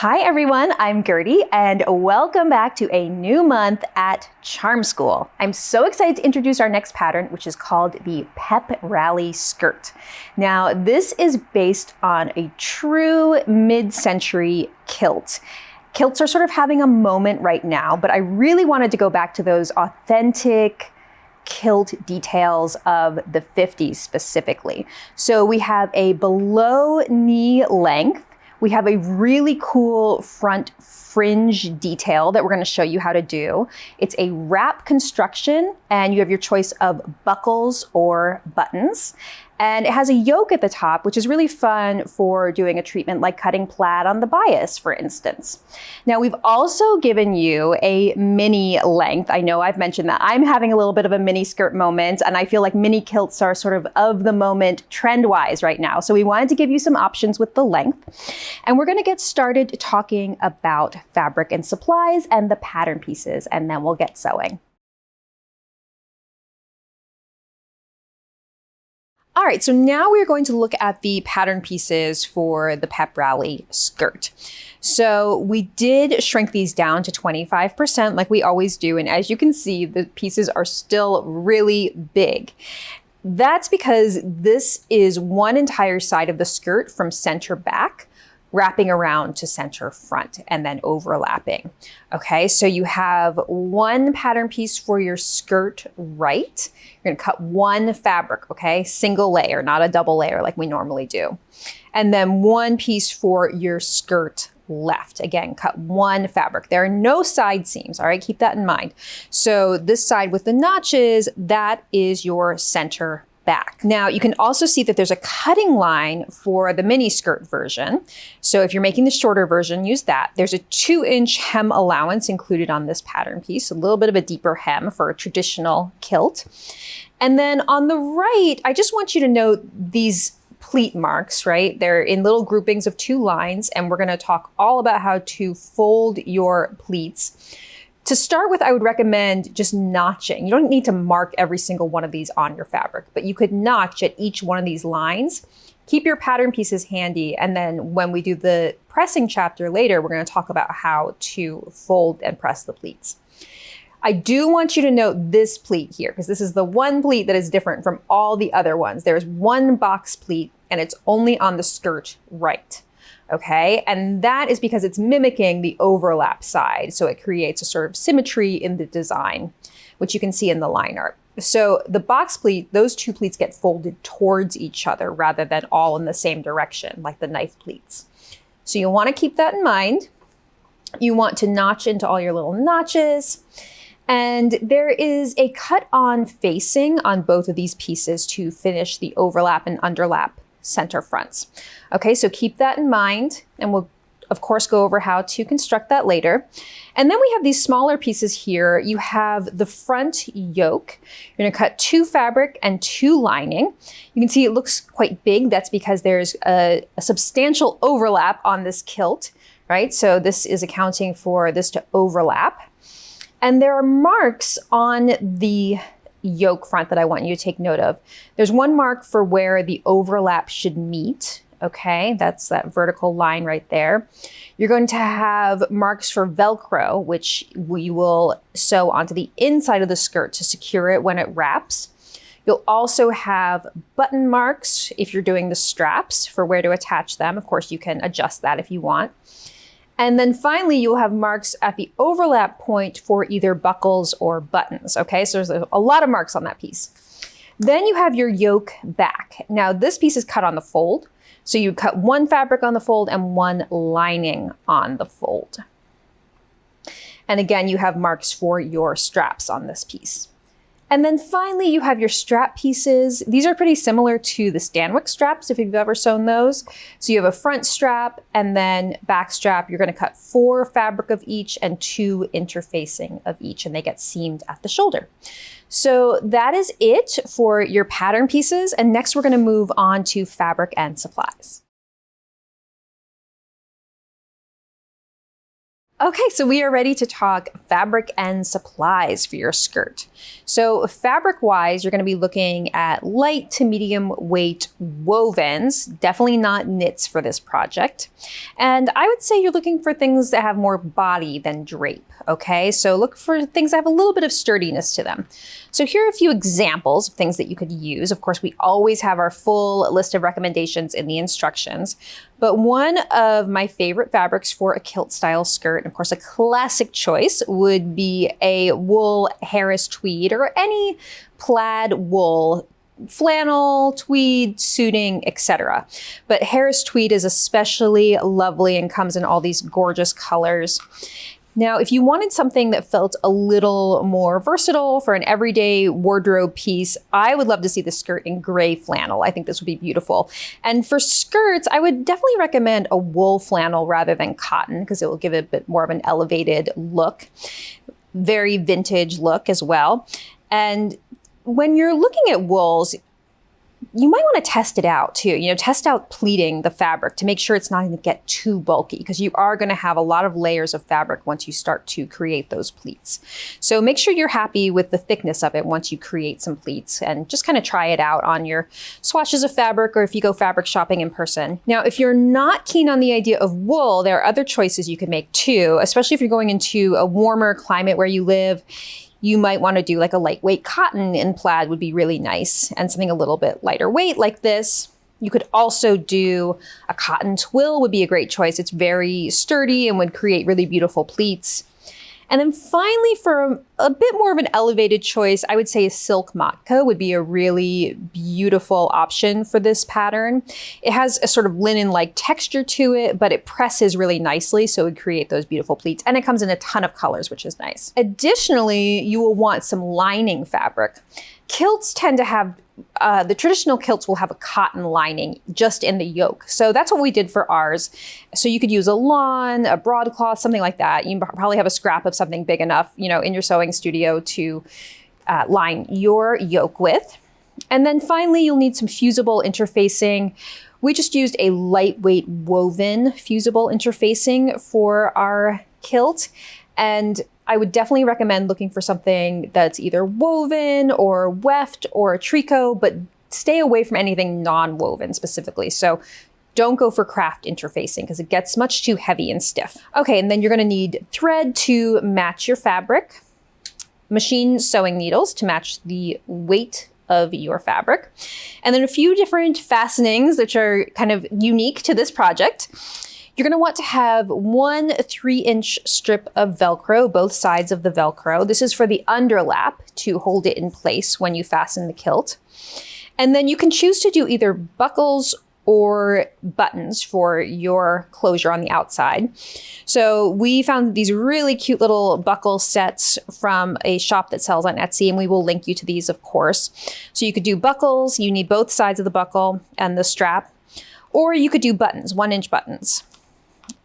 Hi everyone, I'm Gertie and welcome back to a new month at Charm School. I'm so excited to introduce our next pattern, which is called the Pep Rally Skirt. Now, this is based on a true mid-century kilt. Kilts are sort of having a moment right now, but I really wanted to go back to those authentic kilt details of the 50s specifically. So we have a below knee length. We have a really cool front fringe detail that we're going to show you how to do. It's a wrap construction and you have your choice of buckles or buttons. And it has a yoke at the top, which is really fun for doing a treatment like cutting plaid on the bias, for instance. Now, we've also given you a mini length. I know I've mentioned that I'm having a little bit of a mini skirt moment, and I feel like mini kilts are sort of the moment trend-wise right now. So we wanted to give you some options with the length. And we're gonna get started talking about fabric and supplies and the pattern pieces, and then we'll get sewing. All right, so now we're going to look at the pattern pieces for the Pep Rally skirt. So we did shrink these down to 25% like we always do. And as you can see, the pieces are still really big. That's because this is one entire side of the skirt from center back, wrapping around to center front and then overlapping. Okay, so you have one pattern piece for your skirt right. You're gonna cut one fabric, okay? Single layer, not a double layer like we normally do. And then one piece for your skirt left. Again, cut one fabric. There are no side seams, all right? Keep that in mind. So this side with the notches, that is your center back. Now you can also see that there's a cutting line for the mini skirt version. So if you're making the shorter version, use that. There's a 2-inch hem allowance included on this pattern piece, a little bit of a deeper hem for a traditional kilt. And then on the right, I just want you to note these pleat marks, right? They're in little groupings of 2 lines, and we're gonna talk all about how to fold your pleats. To start with, I would recommend just notching. You don't need to mark every single one of these on your fabric, but you could notch at each one of these lines. Keep your pattern pieces handy, and then when we do the pressing chapter later, we're going to talk about how to fold and press the pleats. I do want you to note this pleat here, because this is the one pleat that is different from all the other ones. There's one box pleat, and it's only on the skirt right. Okay, and that is because it's mimicking the overlap side. So it creates a sort of symmetry in the design, which you can see in the line art. So the box pleat, those 2 pleats get folded towards each other rather than all in the same direction, like the knife pleats. So you want to keep that in mind. You want to notch into all your little notches. And there is a cut-on facing on both of these pieces to finish the overlap and underlap center fronts. Okay, so keep that in mind, and we'll of course go over how to construct that later. And then we have these smaller pieces here. You have the front yoke. You're gonna cut 2 fabric and 2 lining. You can see it looks quite big. That's because there's a substantial overlap on this kilt, right? So this is accounting for this to overlap. And there are marks on the yoke front that I want you to take note of. There's one mark for where the overlap should meet. Okay, that's that vertical line right there. You're going to have marks for Velcro, which we will sew onto the inside of the skirt to secure it when it wraps. You'll also have button marks if you're doing the straps for where to attach them. Of course, you can adjust that if you want. And then finally, you'll have marks at the overlap point for either buckles or buttons, okay? So there's a lot of marks on that piece. Then you have your yoke back. Now this piece is cut on the fold. So you cut 1 fabric on the fold and 1 lining on the fold. And again, you have marks for your straps on this piece. And then finally, you have your strap pieces. These are pretty similar to the Stanwick straps, if you've ever sewn those. So you have a front strap and then back strap. You're gonna cut 4 fabric of each and 2 interfacing of each, and they get seamed at the shoulder. So that is it for your pattern pieces. And next we're gonna move on to fabric and supplies. Okay, so we are ready to talk fabric and supplies for your skirt. So fabric-wise, you're going to be looking at light to medium weight wovens, definitely not knits for this project. And I would say you're looking for things that have more body than drape, okay? So look for things that have a little bit of sturdiness to them. So here are a few examples of things that you could use. Of course, we always have our full list of recommendations in the instructions. But one of my favorite fabrics for a kilt style skirt, of course, a classic choice would be a wool Harris tweed or any plaid wool, flannel, tweed, suiting, etc. But Harris tweed is especially lovely and comes in all these gorgeous colors. Now, if you wanted something that felt a little more versatile for an everyday wardrobe piece, I would love to see the skirt in gray flannel. I think this would be beautiful. And for skirts, I would definitely recommend a wool flannel rather than cotton because it will give it a bit more of an elevated look. Very vintage look as well. And when you're looking at wools, you might want to test it out too. Test out pleating the fabric to make sure it's not going to get too bulky because you are going to have a lot of layers of fabric once you start to create those pleats. So make sure you're happy with the thickness of it once you create some pleats and just kind of try it out on your swatches of fabric or if you go fabric shopping in person. Now, if you're not keen on the idea of wool, there are other choices you could make too, especially if you're going into a warmer climate where you live. You might want to do like a lightweight cotton in plaid would be really nice and something a little bit lighter weight like this. You could also do a cotton twill would be a great choice. It's very sturdy and would create really beautiful pleats. And then finally, for a bit more of an elevated choice, I would say a silk matka would be a really beautiful option for this pattern. It has a sort of linen-like texture to it, but it presses really nicely, so it would create those beautiful pleats. And it comes in a ton of colors, which is nice. Additionally, you will want some lining fabric. Kilts tend to have, the traditional kilts will have a cotton lining just in the yoke. So that's what we did for ours. So you could use a lawn, a broadcloth, something like that. You probably have a scrap of something big enough, in your sewing studio to line your yoke with. And then finally, you'll need some fusible interfacing. We just used a lightweight woven fusible interfacing for our kilt. And I would definitely recommend looking for something that's either woven or weft or a tricot, but stay away from anything non-woven specifically. So don't go for craft interfacing because it gets much too heavy and stiff. Okay, and then you're going to need thread to match your fabric, machine sewing needles to match the weight of your fabric, and then a few different fastenings which are kind of unique to this project. You're going to want to have 1 3-inch strip of Velcro, both sides of the Velcro. This is for the underlap to hold it in place when you fasten the kilt. And then you can choose to do either buckles or buttons for your closure on the outside. So we found these really cute little buckle sets from a shop that sells on Etsy, and we will link you to these, of course. So you could do buckles. You need both sides of the buckle and the strap. Or you could do buttons, 1-inch buttons.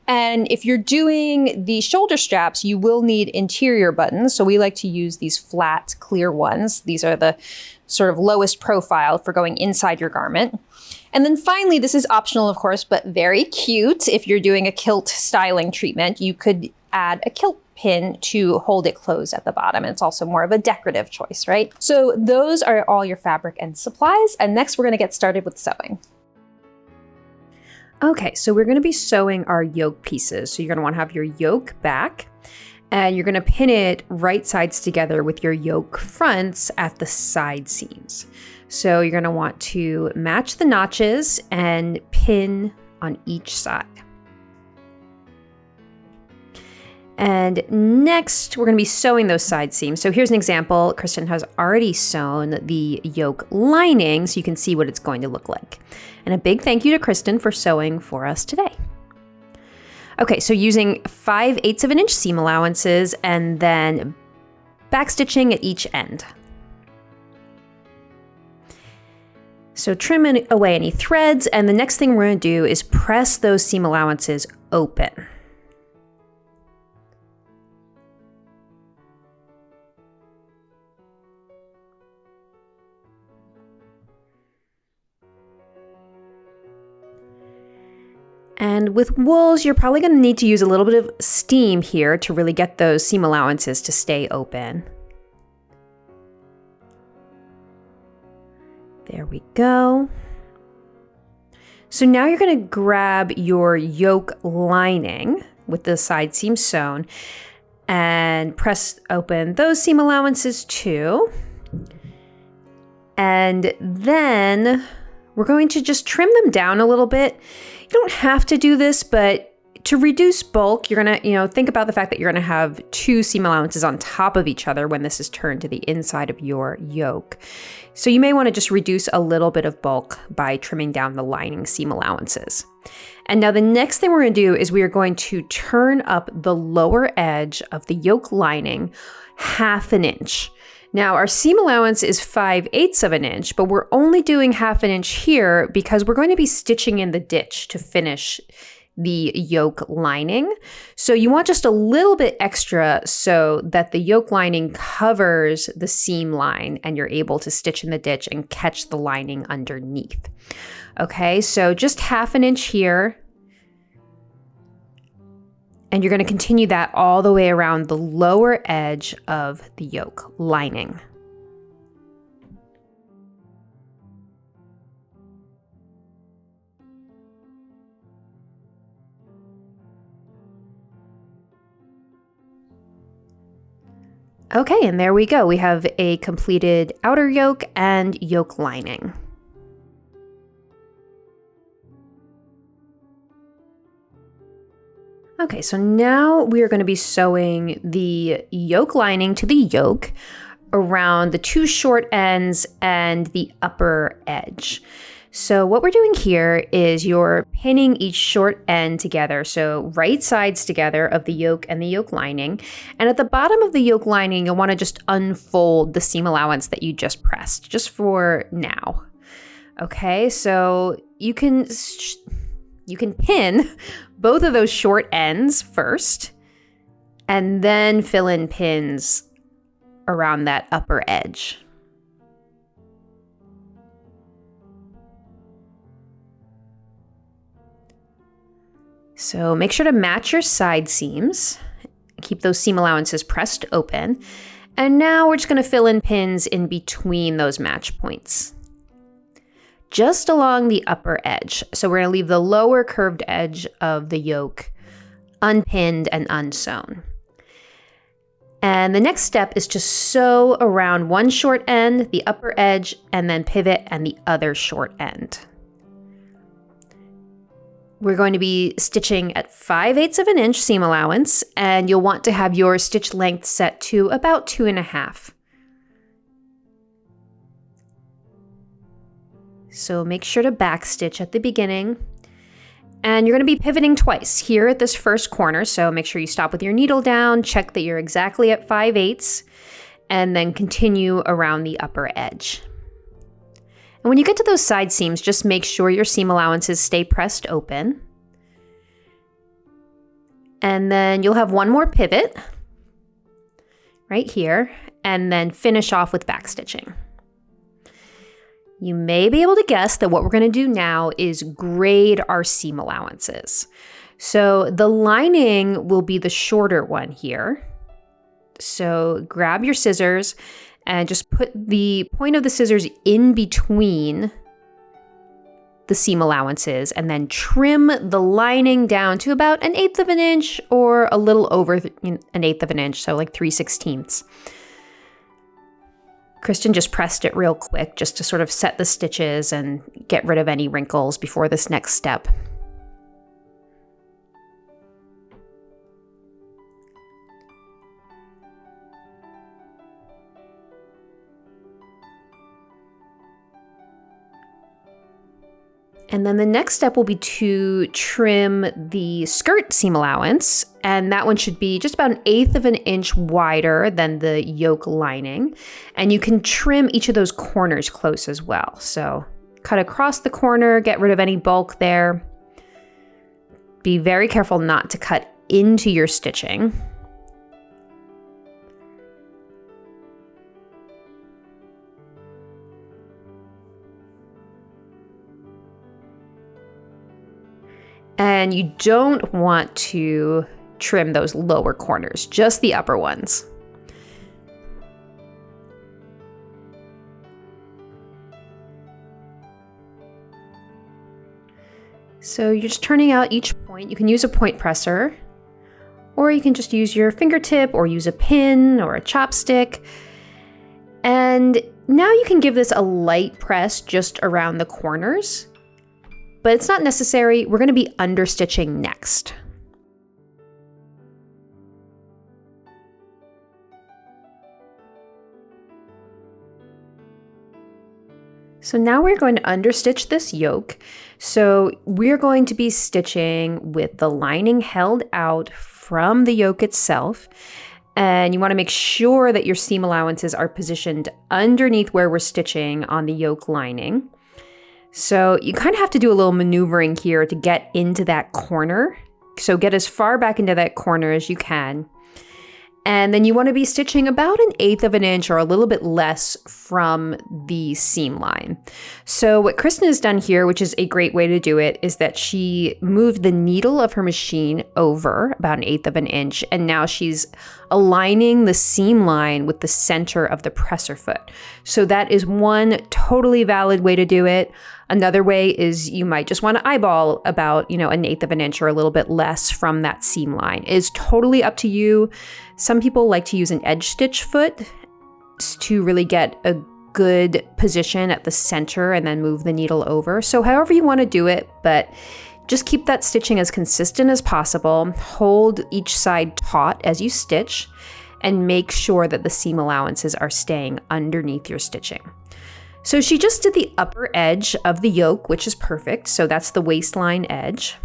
And if you're doing the shoulder straps, you will need interior buttons. So we like to use these flat, clear ones. These are the sort of lowest profile for going inside your garment. And then finally, this is optional, of course, but very cute. If you're doing a kilt styling treatment, you could add a kilt pin to hold it closed at the bottom. It's also more of a decorative choice, right? So those are all your fabric and supplies. And next, we're going to get started with sewing. Okay, so we're going to be sewing our yoke pieces. So you're going to want to have your yoke back and you're going to pin it right sides together with your yoke fronts at the side seams. So you're going to want to match the notches and pin on each side. And next, we're going to be sewing those side seams. So here's an example. Kristen has already sewn the yoke lining, so you can see what it's going to look like. And a big thank you to Kristen for sewing for us today. Okay, so using 5/8 of an inch seam allowances and then backstitching at each end. So trim away any threads, and the next thing we're going to do is press those seam allowances open. And with wools, you're probably going to need to use a little bit of steam here to really get those seam allowances to stay open. There we go. So now you're going to grab your yoke lining with the side seam sewn and press open those seam allowances too. And then we're going to just trim them down a little bit. You don't have to do this, but to reduce bulk, you're gonna, think about the fact that you're gonna have two seam allowances on top of each other when this is turned to the inside of your yoke. So you may wanna just reduce a little bit of bulk by trimming down the lining seam allowances. And now the next thing we're gonna do is we are going to turn up the lower edge of the yoke lining 1/2 inch. Now our seam allowance is 5/8 of an inch, but we're only doing 1/2 inch here because we're going to be stitching in the ditch to finish the yoke lining. So you want just a little bit extra so that the yoke lining covers the seam line and you're able to stitch in the ditch and catch the lining underneath. Okay, so just 1/2 inch here. And you're going to continue that all the way around the lower edge of the yoke lining. Okay, and there we go. We have a completed outer yoke and yoke lining. Okay, so now we are going to be sewing the yoke lining to the yoke around the two short ends and the upper edge. So what we're doing here is you're pinning each short end together, so right sides together of the yoke and the yoke lining. And at the bottom of the yoke lining, you'll want to just unfold the seam allowance that you just pressed, just for now. Okay, so you can pin both of those short ends first, and then fill in pins around that upper edge. So make sure to match your side seams. Keep those seam allowances pressed open. And now we're just going to fill in pins in between those match points, just along the upper edge. So we're going to leave the lower curved edge of the yoke unpinned and unsewn. And the next step is to sew around one short end, the upper edge, and then pivot and the other short end. We're going to be stitching at 5/8 of an inch seam allowance, and you'll want to have your stitch length set to about 2.5. So make sure to backstitch at the beginning. And you're going to be pivoting twice here at this first corner. So make sure you stop with your needle down, check that you're exactly at 5/8, and then continue around the upper edge. And when you get to those side seams, just make sure your seam allowances stay pressed open. And then you'll have one more pivot right here, and then finish off with backstitching. You may be able to guess that what we're going to do now is grade our seam allowances. So the lining will be the shorter one here. So grab your scissors and just put the point of the scissors in between the seam allowances and then trim the lining down to about 1/8 of an inch or a little over 1/8 of an inch, so like 3/16. Kristen just pressed it real quick just to sort of set the stitches and get rid of any wrinkles before this next step. And then the next step will be to trim the skirt seam allowance, and that one should be just about 1/8 of an inch wider than the yoke lining. And you can trim each of those corners close as well. So cut across the corner, get rid of any bulk there. Be very careful not to cut into your stitching. And you don't want to trim those lower corners, just the upper ones. So you're just turning out each point. You can use a point presser, or you can just use your fingertip or use a pin or a chopstick. And now you can give this a light press just around the corners, but it's not necessary. We're going to be understitching next. So now we're going to understitch this yoke. So we're going to be stitching with the lining held out from the yoke itself. And you want to make sure that your seam allowances are positioned underneath where we're stitching on the yoke lining. So you kind of have to do a little maneuvering here to get into that corner. So get as far back into that corner as you can. And then you want to be stitching about 1/8 of an inch or a little bit less from the seam line. So what Kristen has done here, which is a great way to do it, is that she moved the needle of her machine over about 1/8 of an inch, and now she's aligning the seam line with the center of the presser foot. So that is one totally valid way to do it. Another way is you might just want to eyeball about, 1/8 of an inch or a little bit less from that seam line. It is totally up to you. Some people like to use an edge stitch foot to really get a good position at the center and then move the needle over. So however you want to do it, but just keep that stitching as consistent as possible. Hold each side taut as you stitch and make sure that the seam allowances are staying underneath your stitching. So she just did the upper edge of the yoke, which is perfect. So that's the waistline edge.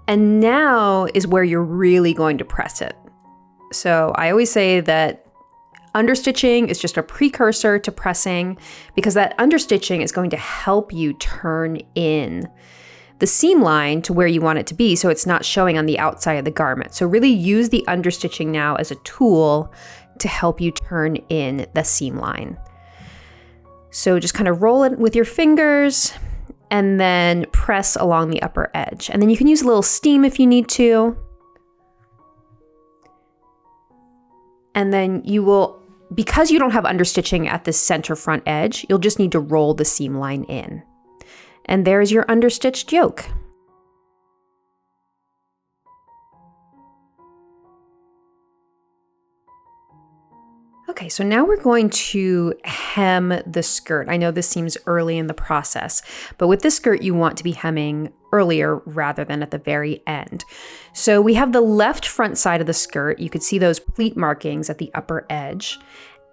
And now is where you're really going to press it. So I always say that understitching is just a precursor to pressing, because that understitching is going to help you turn in the seam line to where you want it to be so it's not showing on the outside of the garment. So really use the understitching now as a tool to help you turn in the seam line. So just kind of roll it with your fingers and then press along the upper edge. And then you can use a little steam if you need to. And then you will, because you don't have understitching at the center front edge, you'll just need to roll the seam line in. And there's your understitched yoke. Okay, so now we're going to hem the skirt. I know this seems early in the process, but with this skirt, you want to be hemming earlier rather than at the very end. So we have the left front side of the skirt. You could see those pleat markings at the upper edge.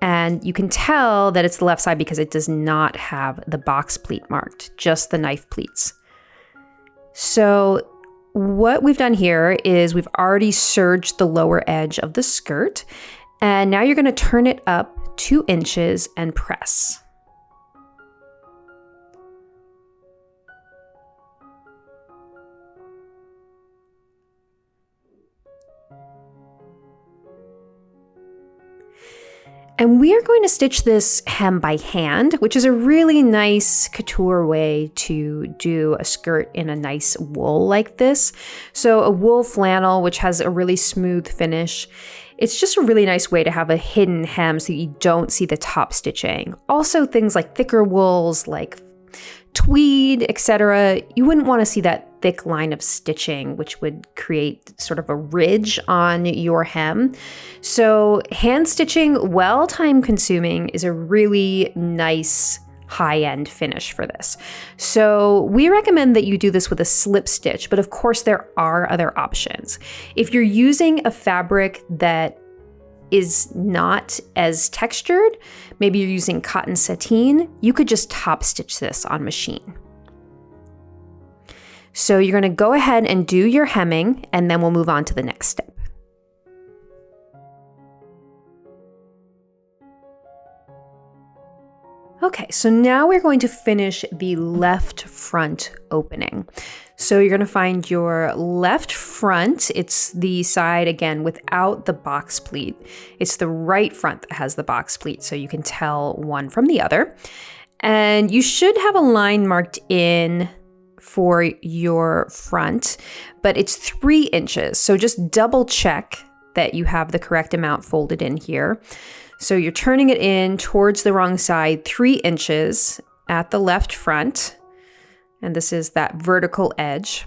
And you can tell that it's the left side because it does not have the box pleat marked, just the knife pleats. So what we've done here is we've already serged the lower edge of the skirt. And now you're going to turn it up 2 inches and press. And we are going to stitch this hem by hand, which is a really nice couture way to do a skirt in a nice wool like this. So a wool flannel, which has a really smooth finish. It's just a really nice way to have a hidden hem so you don't see the top stitching. Also things like thicker wools, like tweed, etc. You wouldn't want to see that thick line of stitching, which would create sort of a ridge on your hem. So hand stitching, while time consuming, is a really nice high-end finish for this. So we recommend that you do this with a slip stitch, but of course there are other options. If you're using a fabric that is not as textured, maybe you're using cotton sateen, you could just top stitch this on machine. So you're going to go ahead and do your hemming, and then we'll move on to the next step. Okay, so now we're going to finish the left front opening. So you're going to find your left front. It's the side, again, without the box pleat. It's the right front that has the box pleat, so you can tell one from the other. And you should have a line marked in for your front, but it's 3 inches. So just double check that you have the correct amount folded in here. So you're turning it in towards the wrong side, 3 inches at the left front. And this is that vertical edge.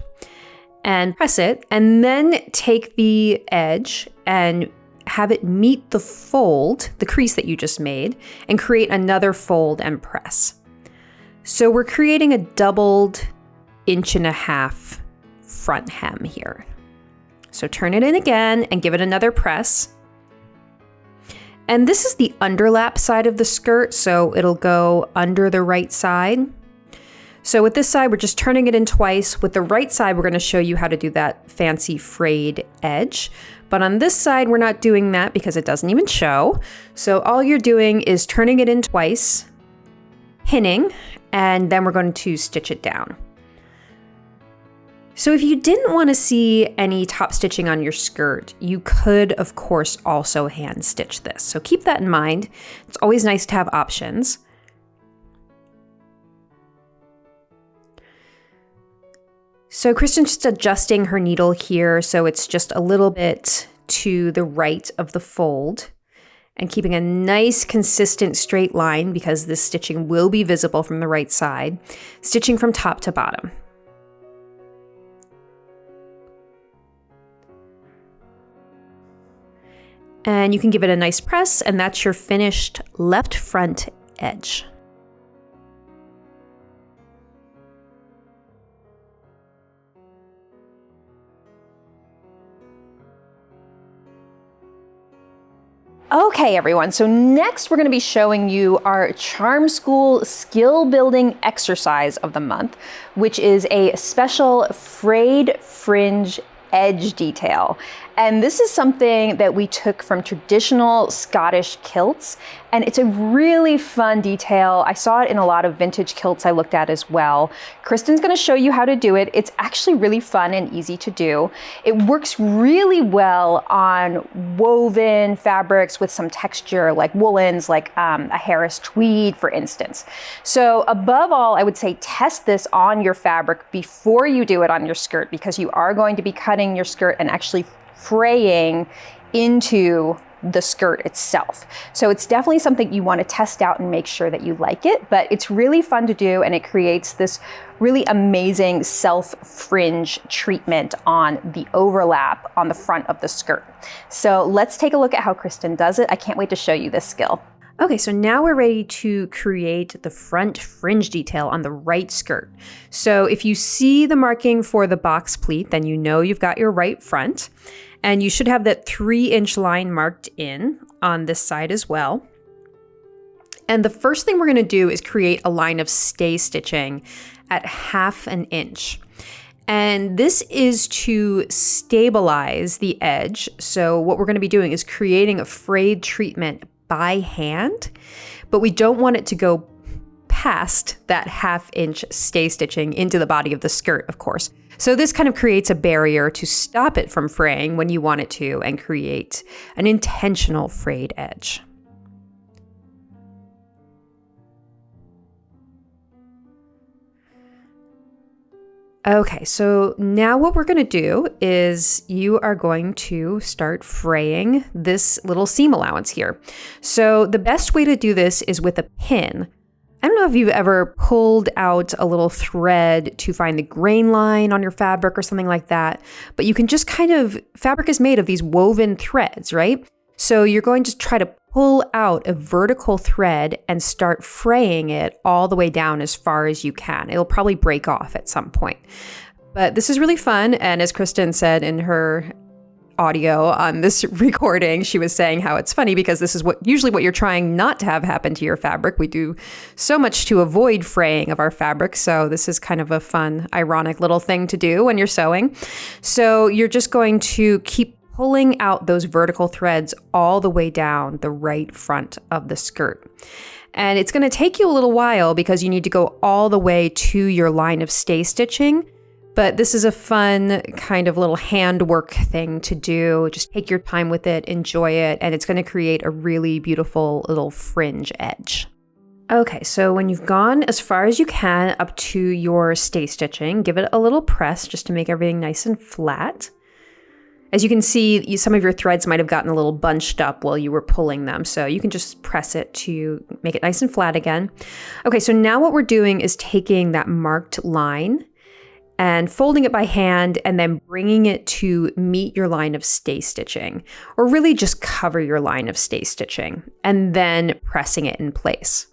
And press it, and then take the edge and have it meet the fold, the crease that you just made, and create another fold and press. So we're creating a doubled 1.5 inch front hem here. So turn it in again and give it another press. And this is the underlap side of the skirt, so it'll go under the right side. So with this side, we're just turning it in twice. With the right side, we're going to show you how to do that fancy frayed edge. But on this side, we're not doing that because it doesn't even show. So all you're doing is turning it in twice, pinning, and then we're going to stitch it down. So if you didn't want to see any top stitching on your skirt, you could, of course, also hand stitch this. So keep that in mind. It's always nice to have options. So Kristen's just adjusting her needle here, so it's just a little bit to the right of the fold, and keeping a nice consistent straight line because this stitching will be visible from the right side, stitching from top to bottom. And you can give it a nice press, and that's your finished left front edge. Okay, everyone, so next we're going to be showing you our Charm School skill building exercise of the month, which is a special frayed fringe edge detail. And this is something that we took from traditional Scottish kilts, and it's a really fun detail. I saw it in a lot of vintage kilts I looked at as well. Kristen's going to show you how to do it. It's actually really fun and easy to do. It works really well on woven fabrics with some texture, like woolens, like a Harris tweed, for instance. So above all, I would say test this on your fabric before you do it on your skirt, because you are going to be cutting your skirt and actually fraying into the skirt itself. So it's definitely something you want to test out and make sure that you like it, but it's really fun to do, and it creates this really amazing self fringe treatment on the overlap on the front of the skirt. So let's take a look at how Kristen does it. I can't wait to show you this skill. Okay, so now we're ready to create the front fringe detail on the right skirt. So if you see the marking for the box pleat, then you know you've got your right front. And you should have that 3-inch line marked in on this side as well. And the first thing we're going to do is create a line of stay stitching at 1/2 inch. And this is to stabilize the edge. So what we're going to be doing is creating a frayed treatment by hand, but we don't want it to go past that 1/2 inch stay stitching into the body of the skirt, of course. So this kind of creates a barrier to stop it from fraying when you want it to, and create an intentional frayed edge. Okay, so now what we're going to do is you are going to start fraying this little seam allowance here. So the best way to do this is with a pin. I don't know if you've ever pulled out a little thread to find the grain line on your fabric or something like that, but you can just fabric is made of these woven threads, right? So you're going to try to pull out a vertical thread and start fraying it all the way down as far as you can. It'll probably break off at some point. But this is really fun, and as Kristen said in her audio on this recording, she was saying how it's funny because this is usually what you're trying not to have happen to your fabric. We do so much to avoid fraying of our fabric, so this is kind of a fun, ironic little thing to do when you're sewing. So you're just going to keep pulling out those vertical threads all the way down the right front of the skirt. And it's going to take you a little while because you need to go all the way to your line of stay stitching. But this is a fun kind of little handwork thing to do. Just take your time with it, enjoy it, and it's going to create a really beautiful little fringe edge. Okay, so when you've gone as far as you can up to your stay stitching, give it a little press just to make everything nice and flat. As you can see, some of your threads might have gotten a little bunched up while you were pulling them, so you can just press it to make it nice and flat again. Okay, so now what we're doing is taking that marked line and folding it by hand and then bringing it to meet your line of stay stitching, or really just cover your line of stay stitching, and then pressing it in place.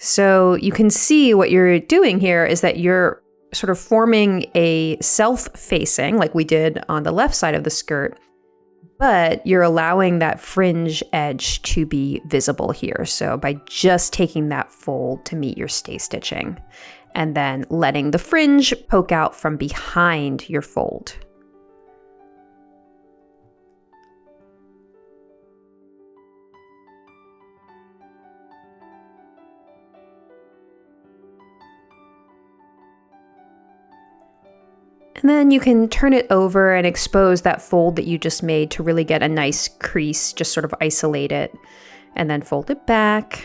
So you can see what you're doing here is that you're sort of forming a self-facing, like we did on the left side of the skirt, but you're allowing that fringe edge to be visible here. So by just taking that fold to meet your stay stitching, and then letting the fringe poke out from behind your fold. And then you can turn it over and expose that fold that you just made to really get a nice crease, just sort of isolate it, and then fold it back.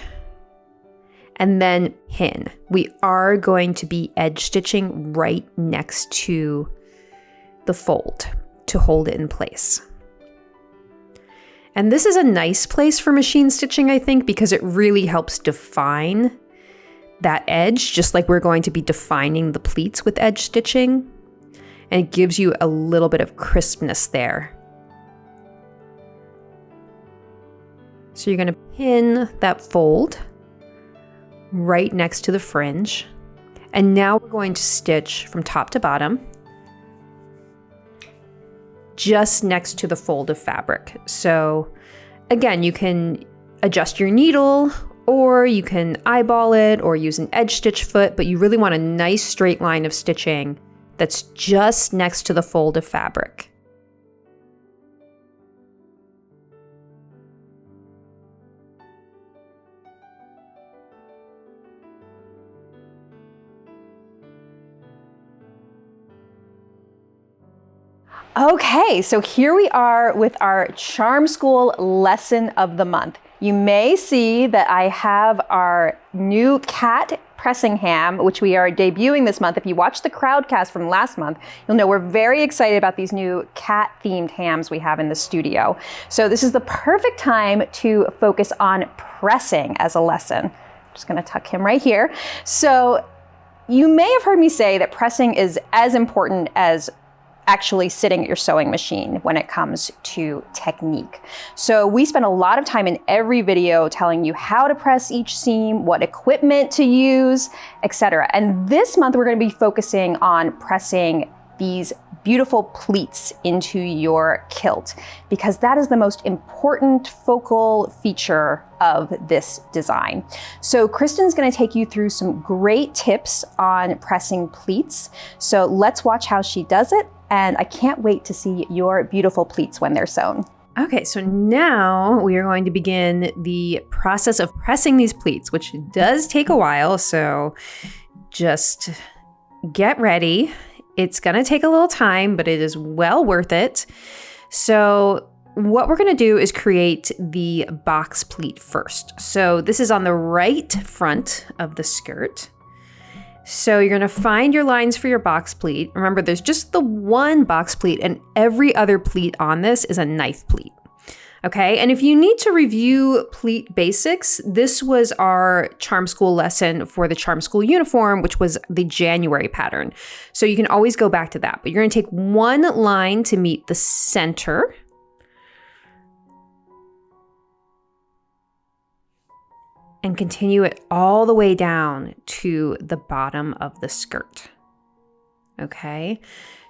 And then pin. We are going to be edge stitching right next to the fold to hold it in place. And this is a nice place for machine stitching, I think, because it really helps define that edge, just like we're going to be defining the pleats with edge stitching. And it gives you a little bit of crispness there. So you're going to pin that fold right next to the fringe. And now we're going to stitch from top to bottom, just next to the fold of fabric. So again, you can adjust your needle, or you can eyeball it or use an edge stitch foot, but you really want a nice straight line of stitching that's just next to the fold of fabric. Okay, so here we are with our Charm School lesson of the month. You may see that I have our new cat pressing ham, which we are debuting this month. If you watched the crowdcast from last month, you'll know we're very excited about these new cat-themed hams we have in the studio. So this is the perfect time to focus on pressing as a lesson. I'm just gonna tuck him right here. So you may have heard me say that pressing is as important as actually sitting at your sewing machine when it comes to technique. So we spend a lot of time in every video telling you how to press each seam, what equipment to use, etc. And this month we're going to be focusing on pressing these beautiful pleats into your kilt, because that is the most important focal feature of this design. So Kristen's going to take you through some great tips on pressing pleats. So let's watch how she does it. And I can't wait to see your beautiful pleats when they're sewn. Okay, so now we are going to begin the process of pressing these pleats, which does take a while, so just get ready. It's gonna take a little time, but it is well worth it. So what we're gonna do is create the box pleat first. So this is on the right front of the skirt. So you're gonna find your lines for your box pleat. Remember, there's just the one box pleat, and every other pleat on this is a knife pleat. Okay, and if you need to review pleat basics, this was our Charm School lesson for the Charm School uniform, which was the January pattern. So you can always go back to that, but you're gonna take one line to meet the center. And continue it all the way down to the bottom of the skirt. Okay,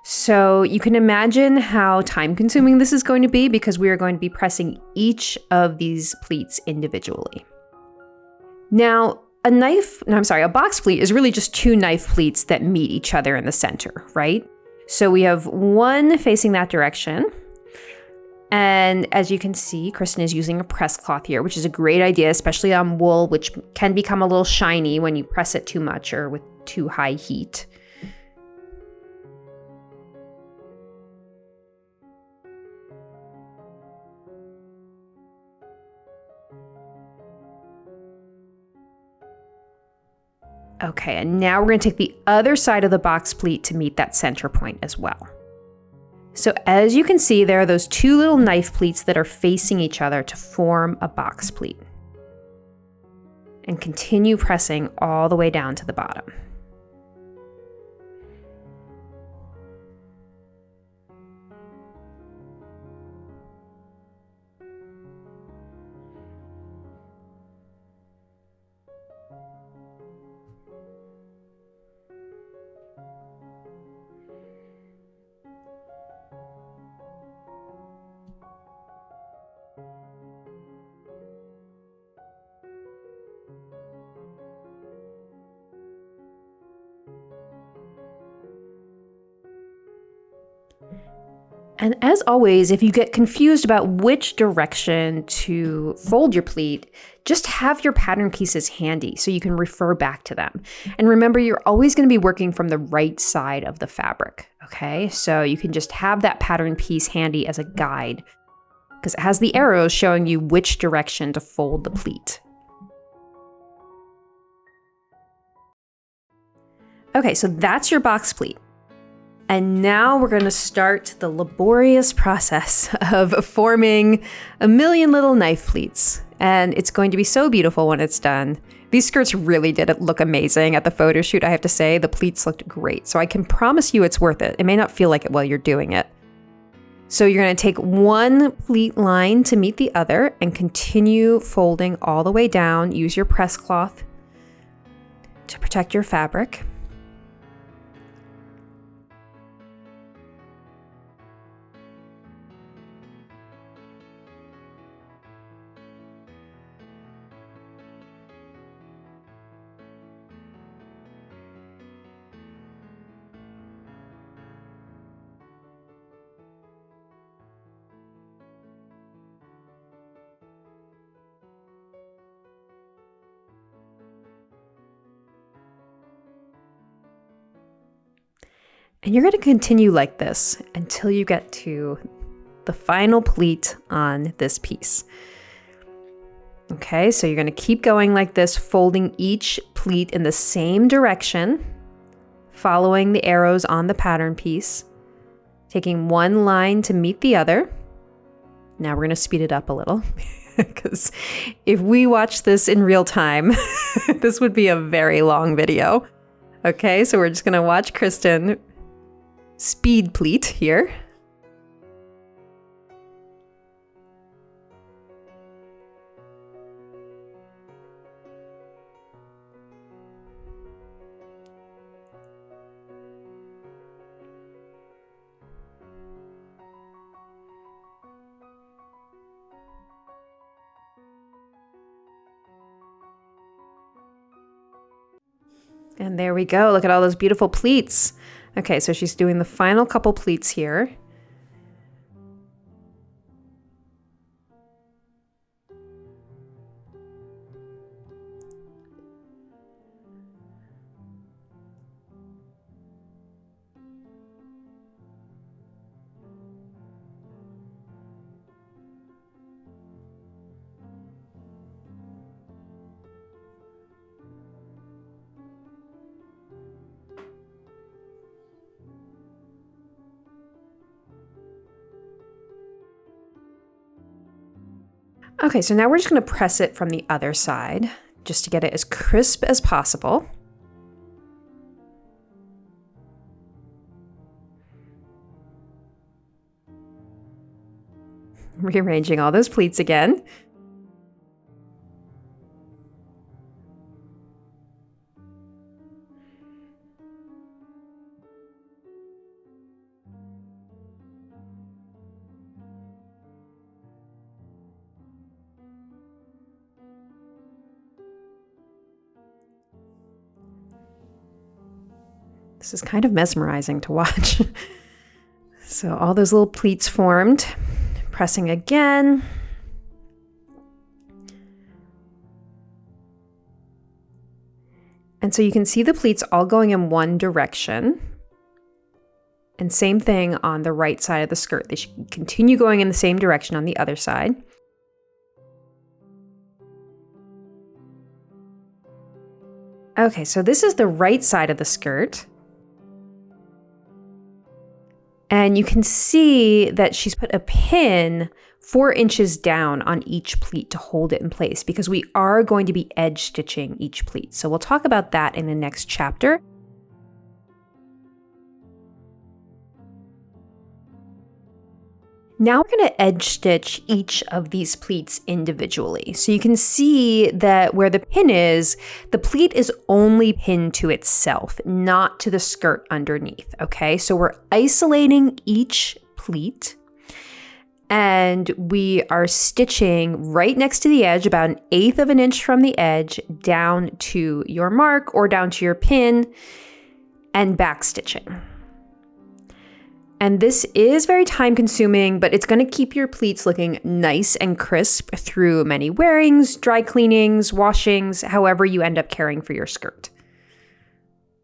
so you can imagine how time consuming this is going to be, because we are going to be pressing each of these pleats individually. Now, a box pleat is really just two knife pleats that meet each other in the center, right? So we have one facing that direction. And as you can see, Kristen is using a press cloth here, which is a great idea, especially on wool, which can become a little shiny when you press it too much or with too high heat. Okay, and now we're going to take the other side of the box pleat to meet that center point as well. So as you can see, there are those two little knife pleats that are facing each other to form a box pleat. And continue pressing all the way down to the bottom. And as always, if you get confused about which direction to fold your pleat, just have your pattern pieces handy so you can refer back to them. And remember, you're always going to be working from the right side of the fabric, okay? So you can just have that pattern piece handy as a guide because it has the arrows showing you which direction to fold the pleat. Okay, so that's your box pleat. And now we're going to start the laborious process of forming a million little knife pleats. And it's going to be so beautiful when it's done. These skirts really did look amazing at the photo shoot, I have to say. The pleats looked great. So I can promise you it's worth it. It may not feel like it while you're doing it. So you're going to take one pleat line to meet the other and continue folding all the way down. Use your press cloth to protect your fabric. And you're going to continue like this until you get to the final pleat on this piece. Okay, so you're going to keep going like this, folding each pleat in the same direction, following the arrows on the pattern piece, taking one line to meet the other. Now we're going to speed it up a little because if we watch this in real time, this would be a very long video. Okay, so we're just going to watch Kristen speed pleat here. And there we go. Look at all those beautiful pleats. Okay, so she's doing the final couple pleats here. Okay, so now we're just going to press it from the other side just to get it as crisp as possible. Rearranging all those pleats again. This is kind of mesmerizing to watch. So all those little pleats formed, pressing again. And so you can see the pleats all going in one direction. And same thing on the right side of the skirt. They should continue going in the same direction on the other side. Okay, so this is the right side of the skirt. And you can see that she's put a pin 4 inches down on each pleat to hold it in place because we are going to be edge stitching each pleat. So we'll talk about that in the next chapter. Now we're going to edge stitch each of these pleats individually. So you can see that where the pin is, the pleat is only pinned to itself, not to the skirt underneath, okay? So we're isolating each pleat and we are stitching right next to the edge, about 1/8 of an inch from the edge down to your mark or down to your pin and back stitching. And this is very time consuming, but it's going to keep your pleats looking nice and crisp through many wearings, dry cleanings, washings, however you end up caring for your skirt.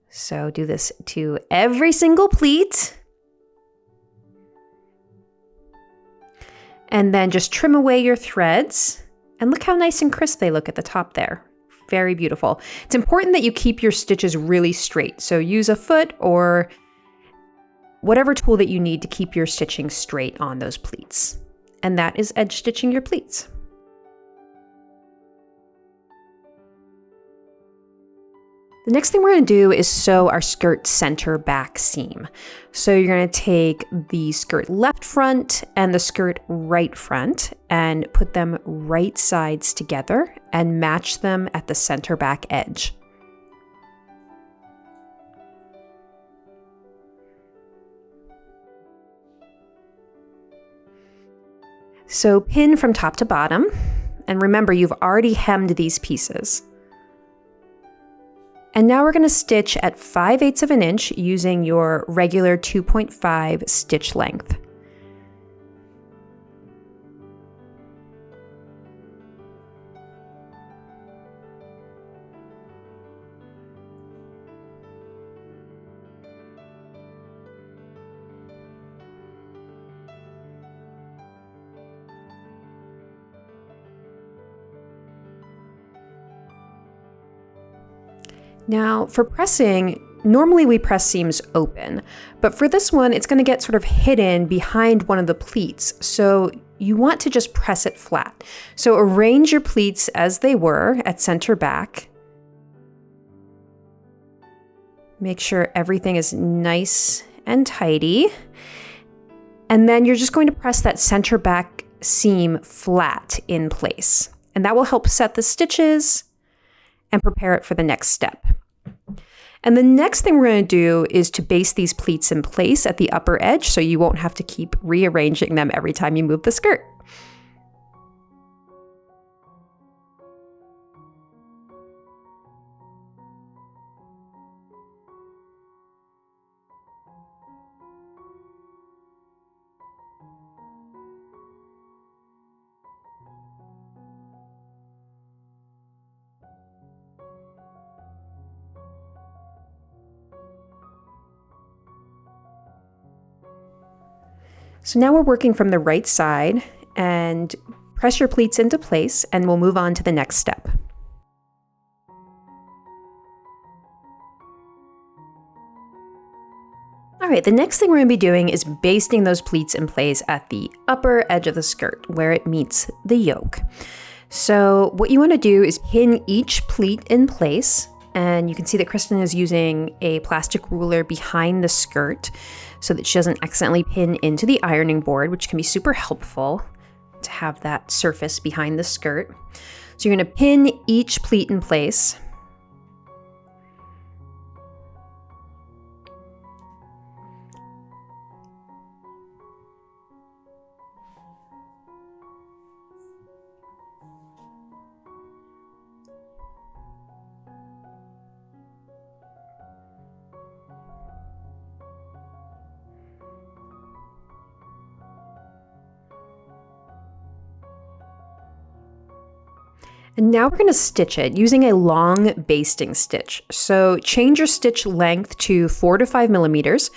So do this to every single pleat. And then just trim away your threads. And look how nice and crisp they look at the top there. Very beautiful. It's important that you keep your stitches really straight. So use a foot or whatever tool that you need to keep your stitching straight on those pleats. And that is edge stitching your pleats. The next thing we're going to do is sew our skirt center back seam. So you're going to take the skirt left front and the skirt right front and put them right sides together and match them at the center back edge. So pin from top to bottom, and remember you've already hemmed these pieces. And now we're going to stitch at 5/8 of an inch using your regular 2.5 stitch length. Now for pressing, normally we press seams open, but for this one, it's going to get sort of hidden behind one of the pleats. So you want to just press it flat. So arrange your pleats as they were at center back. Make sure everything is nice and tidy. And then you're just going to press that center back seam flat in place. And that will help set the stitches and prepare it for the next step. And the next thing we're going to do is to baste these pleats in place at the upper edge so you won't have to keep rearranging them every time you move the skirt. So now we're working from the right side, and press your pleats into place and we'll move on to the next step. All right, the next thing we're going to be doing is basting those pleats in place at the upper edge of the skirt where it meets the yoke. So what you want to do is pin each pleat in place, and you can see that Kristen is using a plastic ruler behind the skirt so that she doesn't accidentally pin into the ironing board, which can be super helpful to have that surface behind the skirt. So you're going to pin each pleat in place. And now we're going to stitch it using a long basting stitch. So change your stitch length to 4 to 5 millimeters.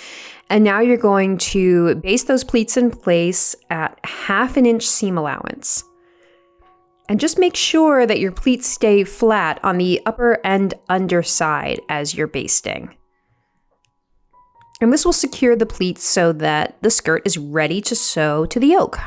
And now you're going to baste those pleats in place at 1/2 inch seam allowance. And just make sure that your pleats stay flat on the upper and underside as you're basting. And this will secure the pleats so that the skirt is ready to sew to the yoke.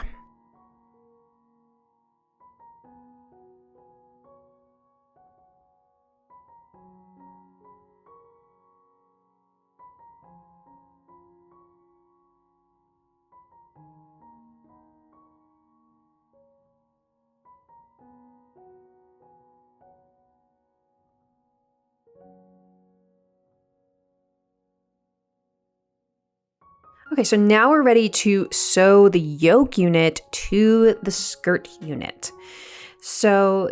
Okay, so now we're ready to sew the yoke unit to the skirt unit. So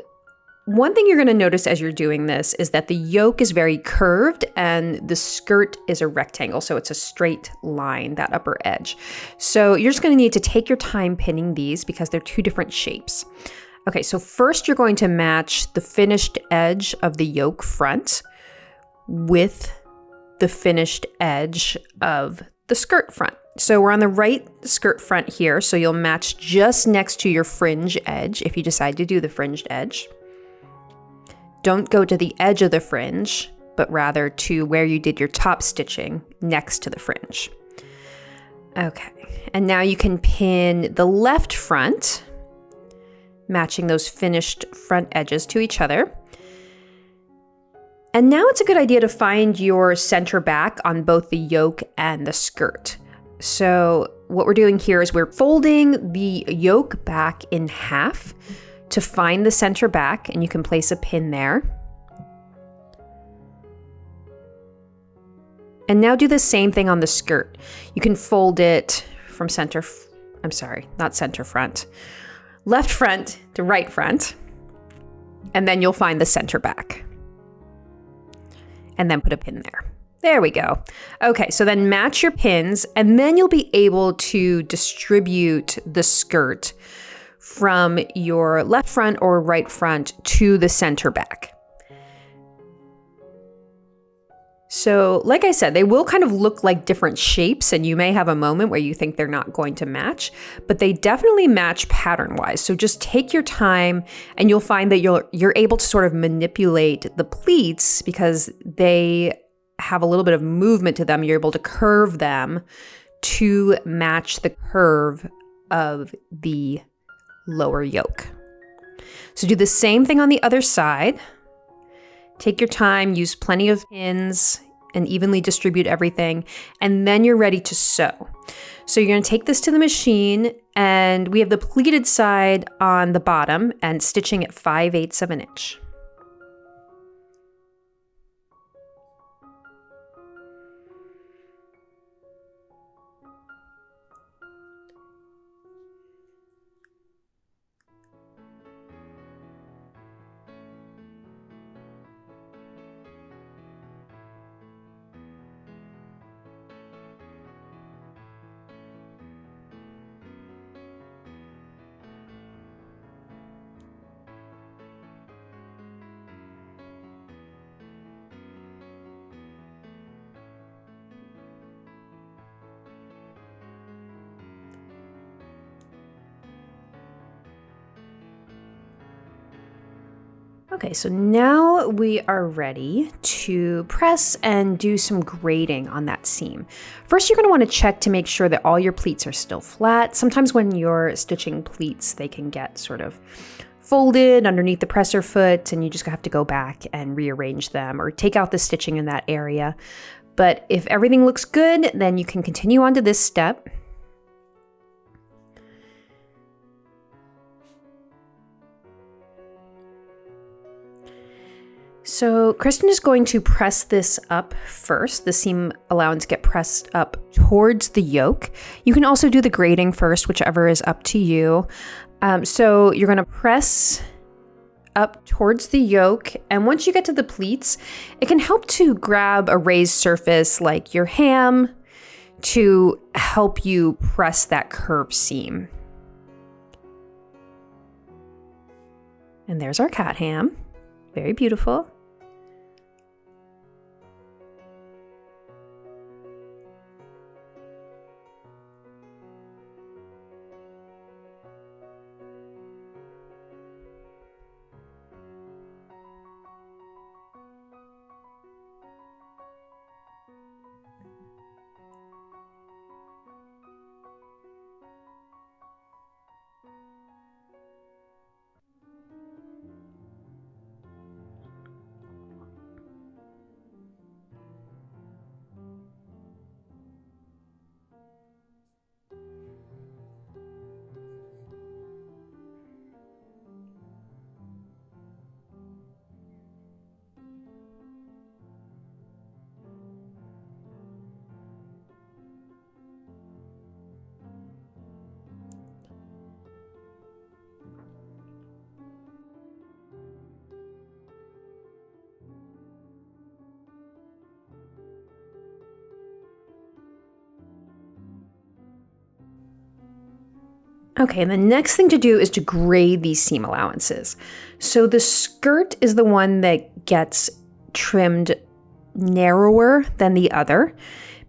one thing you're going to notice as you're doing this is that the yoke is very curved and the skirt is a rectangle. So it's a straight line, that upper edge. So you're just going to need to take your time pinning these because they're two different shapes. Okay, so first you're going to match the finished edge of the yoke front with the finished edge of the skirt front. So we're on the right skirt front here, so you'll match just next to your fringe edge if you decide to do the fringed edge. Don't go to the edge of the fringe, but rather to where you did your top stitching next to the fringe. Okay, and now you can pin the left front, matching those finished front edges to each other. And now it's a good idea to find your center back on both the yoke and the skirt. So what we're doing here is we're folding the yoke back in half to find the center back, and you can place a pin there. And now do the same thing on the skirt. You can fold it from left front to right front, and then you'll find the center back. And then put a pin there. There we go. Okay, so then match your pins, and then you'll be able to distribute the skirt from your left front or right front to the center back. So like I said, they will kind of look like different shapes, and you may have a moment where you think they're not going to match, but they definitely match pattern-wise. So just take your time, and you'll find that you're able to sort of manipulate the pleats because they have a little bit of movement to them. You're able to curve them to match the curve of the lower yoke. So do the same thing on the other side. Take your time, use plenty of pins, and evenly distribute everything, and then you're ready to sew. So you're going to take this to the machine, and we have the pleated side on the bottom and stitching at 5/8 of an inch. Okay, so now we are ready to press and do some grading on that seam. First, you're going to want to check to make sure that all your pleats are still flat. Sometimes when you're stitching pleats, they can get sort of folded underneath the presser foot, and you just have to go back and rearrange them or take out the stitching in that area. But if everything looks good, then you can continue on to this step. So Kristen is going to press this up first. The seam allowance get pressed up towards the yoke. You can also do the grading first, whichever is up to you. So you're going to press up towards the yoke, and once you get to the pleats, it can help to grab a raised surface like your ham to help you press that curved seam. And there's our cat ham. Very beautiful. Okay, and the next thing to do is to grade these seam allowances. So the skirt is the one that gets trimmed narrower than the other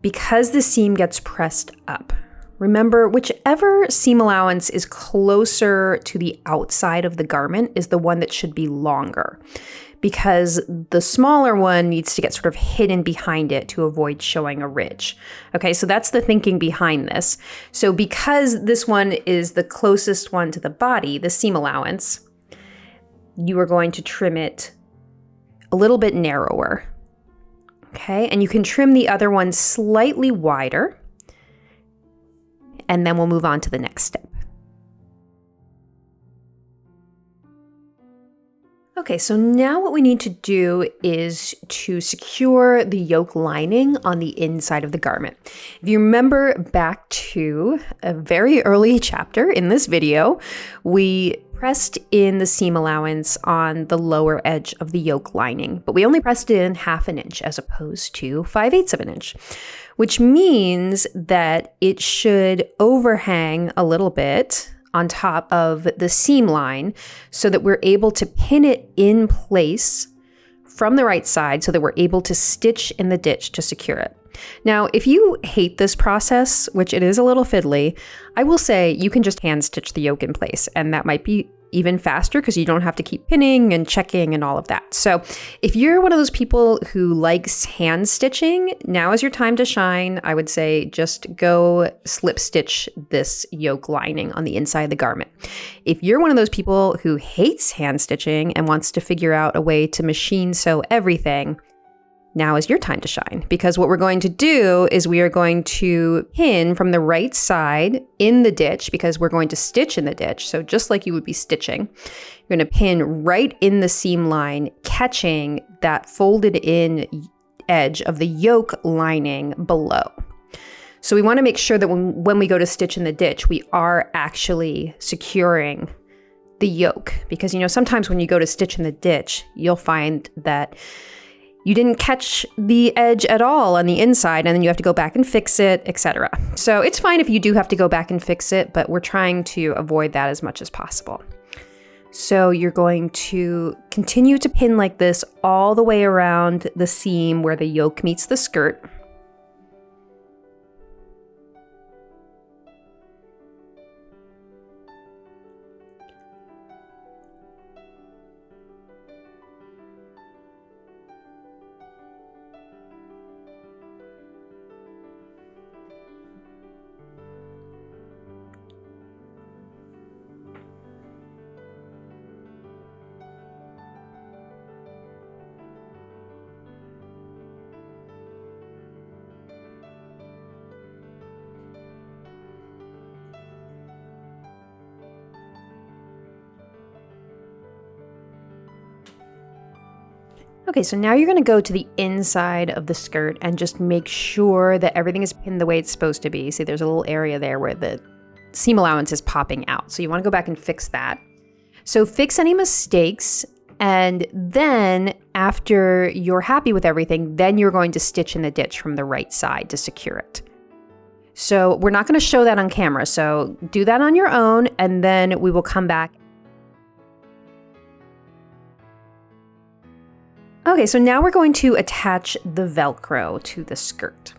because the seam gets pressed up. Remember, whichever seam allowance is closer to the outside of the garment is the one that should be longer, because the smaller one needs to get sort of hidden behind it to avoid showing a ridge. Okay, so that's the thinking behind this. So because this one is the closest one to the body, the seam allowance, you are going to trim it a little bit narrower. Okay, and you can trim the other one slightly wider, and then we'll move on to the next step. Okay, so now what we need to do is to secure the yoke lining on the inside of the garment. If you remember back to a very early chapter in this video, we pressed in the seam allowance on the lower edge of the yoke lining, but we only pressed it in 1/2 inch as opposed to 5/8 of an inch, which means that it should overhang a little bit on top of the seam line so that we're able to pin it in place from the right side so that we're able to stitch in the ditch to secure it. Now, if you hate this process, which it is a little fiddly, I will say you can just hand stitch the yoke in place, and that might be even faster because you don't have to keep pinning and checking and all of that. So if you're one of those people who likes hand stitching, now is your time to shine. I would say just go slip stitch this yoke lining on the inside of the garment. If you're one of those people who hates hand stitching and wants to figure out a way to machine sew everything, now is your time to shine, because what we're going to do is we are going to pin from the right side in the ditch, because we're going to stitch in the ditch. So just like you would be stitching, you're going to pin right in the seam line, catching that folded in edge of the yoke lining below. So we want to make sure that when we go to stitch in the ditch, we are actually securing the yoke, because, you know, sometimes when you go to stitch in the ditch, you'll find that you didn't catch the edge at all on the inside, and then you have to go back and fix it, etc. So it's fine if you do have to go back and fix it, but we're trying to avoid that as much as possible. So you're going to continue to pin like this all the way around the seam where the yoke meets the skirt. Okay, so now you're going to go to the inside of the skirt and just make sure that everything is pinned the way it's supposed to be. See, there's a little area there where the seam allowance is popping out. So you want to go back and fix that. So fix any mistakes, and then after you're happy with everything, then you're going to stitch in the ditch from the right side to secure it. So we're not going to show that on camera. So do that on your own, and then we will come back. Okay, so now we're going to attach the Velcro to the skirt.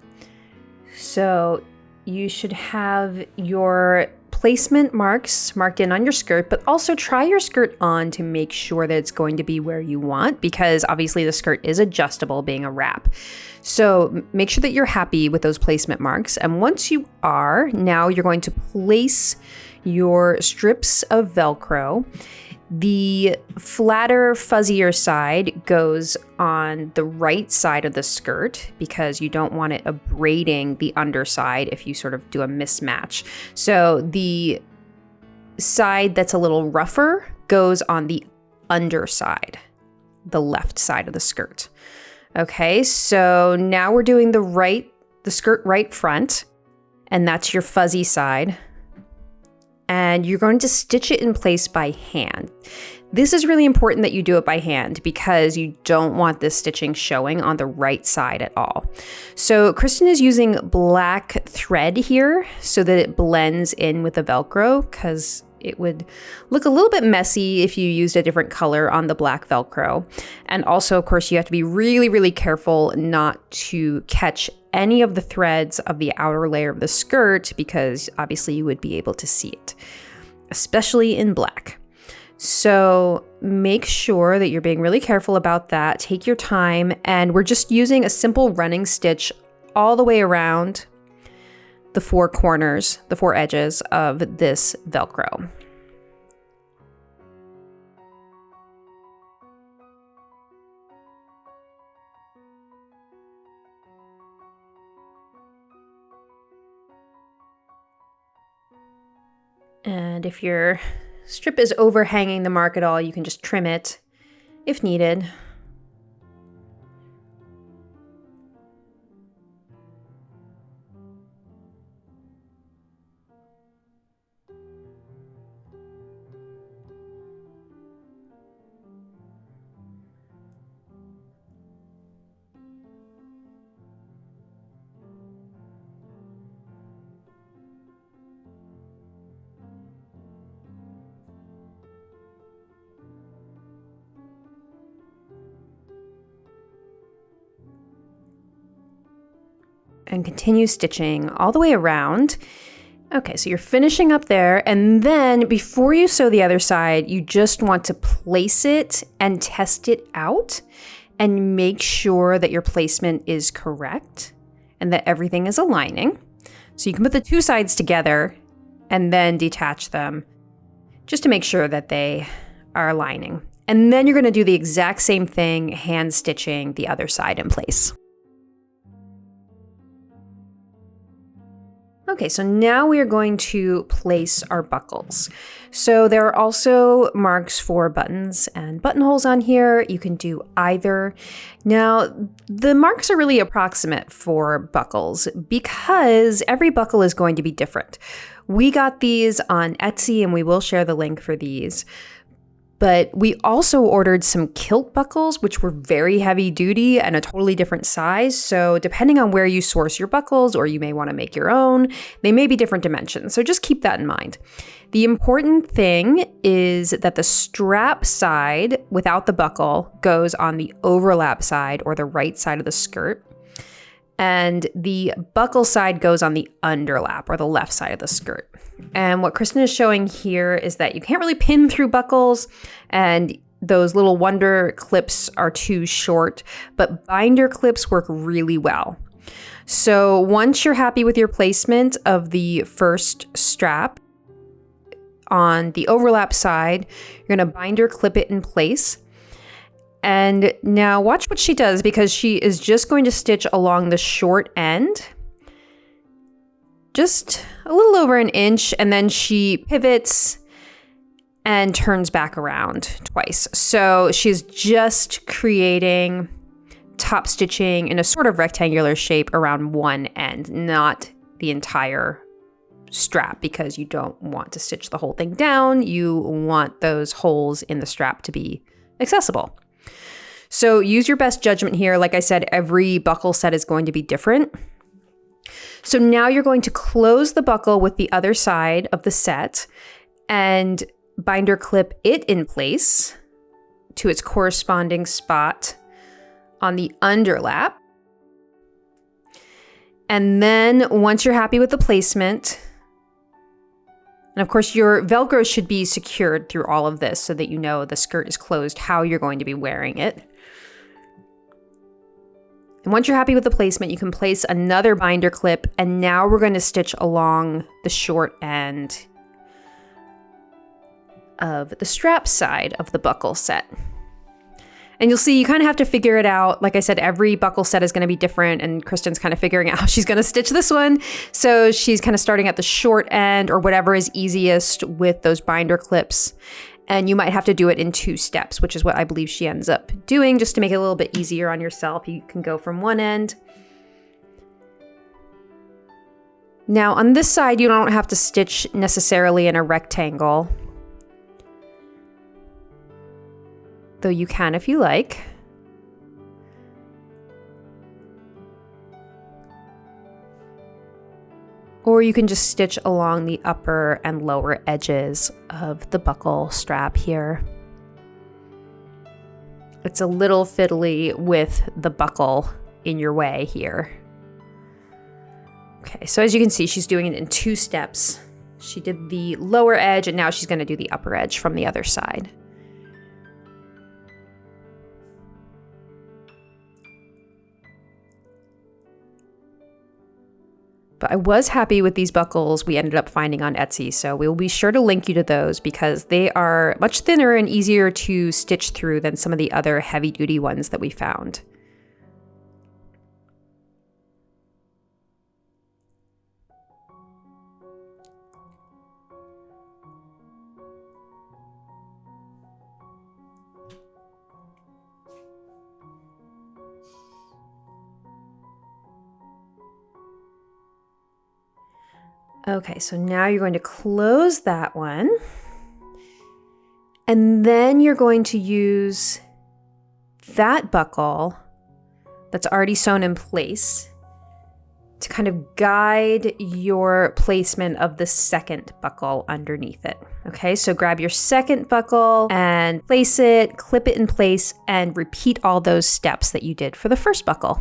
So you should have your placement marks marked in on your skirt, but also try your skirt on to make sure that it's going to be where you want, because obviously the skirt is adjustable being a wrap. So make sure that you're happy with those placement marks. And once you are, now you're going to place your strips of Velcro. The flatter, fuzzier side goes on the right side of the skirt because you don't want it abrading the underside if you sort of do a mismatch. So the side that's a little rougher goes on the underside, the left side of the skirt. Okay, so now we're doing the skirt right front, and that's your fuzzy side. and you're going to stitch it in place by hand. This is really important that you do it by hand because you don't want this stitching showing on the right side at all. So Kristen is using black thread here so that it blends in with the Velcro, because it would look a little bit messy if you used a different color on the black Velcro. And also, of course, you have to be really, really careful not to catch any of the threads of the outer layer of the skirt, because obviously you would be able to see it, especially in black. So make sure that you're being really careful about that. Take your time, and we're just using a simple running stitch all the way around the four corners, the four edges of this Velcro. And if your strip is overhanging the mark at all, you can just trim it if needed. And continue stitching all the way around. Okay, so you're finishing up there, and then before you sew the other side, you just want to place it and test it out and make sure that your placement is correct and that everything is aligning. So you can put the two sides together and then detach them just to make sure that they are aligning. And then you're going to do the exact same thing, hand stitching the other side in place. Okay, so now we are going to place our buckles. So there are also marks for buttons and buttonholes on here. You can do either. Now, the marks are really approximate for buckles because every buckle is going to be different. We got these on Etsy, and we will share the link for these. But we also ordered some kilt buckles, which were very heavy duty and a totally different size. So depending on where you source your buckles, or you may want to make your own, they may be different dimensions. So just keep that in mind. The important thing is that the strap side without the buckle goes on the overlap side, or the right side of the skirt. And the buckle side goes on the underlap, or the left side of the skirt. And what Kristen is showing here is that you can't really pin through buckles, and those little wonder clips are too short, but binder clips work really well. So once you're happy with your placement of the first strap on the overlap side, you're going to binder clip it in place. And now watch what she does, because she is just going to stitch along the short end, just a little over an inch, and then she pivots and turns back around twice. So she's just creating top stitching in a sort of rectangular shape around one end, not the entire strap, because you don't want to stitch the whole thing down. You want those holes in the strap to be accessible. So use your best judgment here. Like I said, every buckle set is going to be different. So now you're going to close the buckle with the other side of the set and binder clip it in place to its corresponding spot on the underlap. And then once you're happy with the placement, and of course your Velcro should be secured through all of this so that you know the skirt is closed, how you're going to be wearing it. And once you're happy with the placement, you can place another binder clip, and now we're going to stitch along the short end of the strap side of the buckle set. And you'll see you kind of have to figure it out. Like I said, every buckle set is going to be different, and Kristen's kind of figuring out how she's going to stitch this one. So she's kind of starting at the short end, or whatever is easiest with those binder clips. And you might have to do it in 2 steps, which is what I believe she ends up doing, just to make it a little bit easier on yourself. You can go from one end Now on this side, you don't have to stitch necessarily in a rectangle, though you can if you like. Or you can just stitch along the upper and lower edges of the buckle strap here. It's a little fiddly with the buckle in your way here. Okay, so as you can see, she's doing it in 2 steps. She did the lower edge and now she's going to do the upper edge from the other side. But I was happy with these buckles we ended up finding on Etsy, so we'll be sure to link you to those because they are much thinner and easier to stitch through than some of the other heavy-duty ones that we found. Okay, so now you're going to close that one. And then you're going to use that buckle that's already sewn in place to kind of guide your placement of the second buckle underneath it. Okay, so grab your second buckle and place it, clip it in place, and repeat all those steps that you did for the first buckle.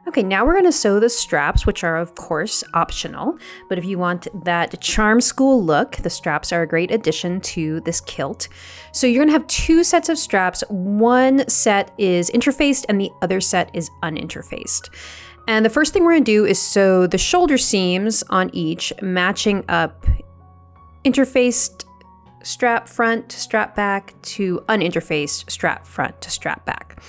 Okay, now we're going to sew the straps, which are of course optional, but if you want that charm school look, the straps are a great addition to this kilt. So you're going to have 2 sets of straps. One set is interfaced and the other set is uninterfaced. And the first thing we're going to do is sew the shoulder seams on each, matching up interfaced strap front to strap back to uninterfaced strap front to strap back,